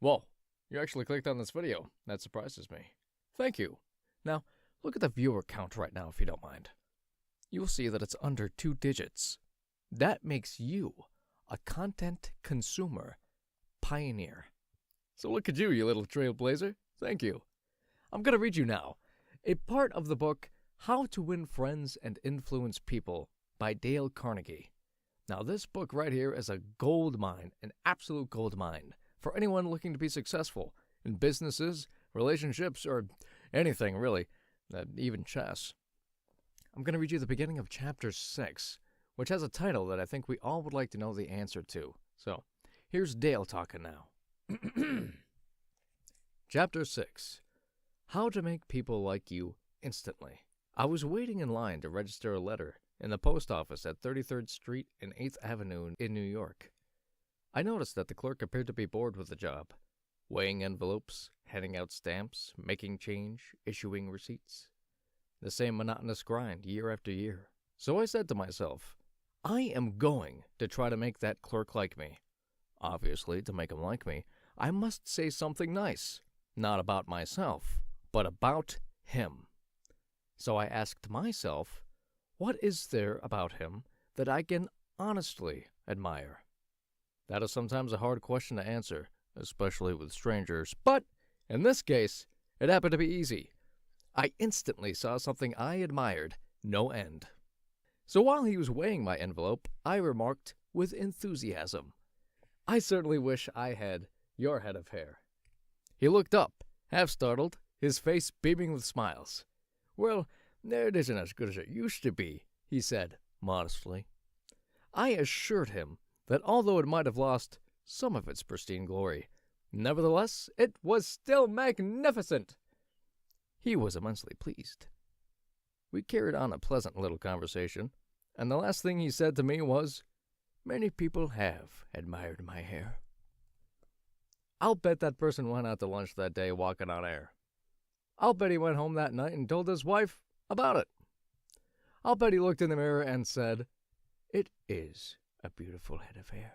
Whoa, you actually clicked on this video. That surprises me. Thank you. Now, look at the viewer count right now if you don't mind. You'll see that it's under 2 digits. That makes you a content consumer pioneer. So look at you, you little trailblazer. Thank you. I'm going to read you now a part of the book How to Win Friends and Influence People by Dale Carnegie. Now, this book right here is a gold mine, an absolute gold mine, for anyone looking to be successful in businesses, relationships, or anything really, even chess. I'm going to read you the beginning of Chapter 6, which has a title that I think we all would like to know the answer to. So, here's Dale talking now. Chapter 6. How to Make People Like You Instantly. I was waiting in line to register a letter in the post office at 33rd Street and 8th Avenue in New York. I noticed that the clerk appeared to be bored with the job, weighing envelopes, handing out stamps, making change, issuing receipts. The same monotonous grind year after year. So I said to myself, I am going to try to make that clerk like me. Obviously, to make him like me, I must say something nice, not about myself, but about him. So I asked myself, what is there about him that I can honestly admire? That is sometimes a hard question to answer, especially with strangers, but in this case, it happened to be easy. I instantly saw something I admired no end. So while he was weighing my envelope, I remarked with enthusiasm, I certainly wish I had your head of hair. He looked up, half startled, his face beaming with smiles. Well, it isn't as good as it used to be, he said modestly. I assured him that although it might have lost some of its pristine glory, nevertheless, it was still magnificent. He was immensely pleased. We carried on a pleasant little conversation, and the last thing he said to me was, many people have admired my hair. I'll bet that person went out to lunch that day walking on air. I'll bet he went home that night and told his wife about it. I'll bet he looked in the mirror and said, it is a beautiful head of hair.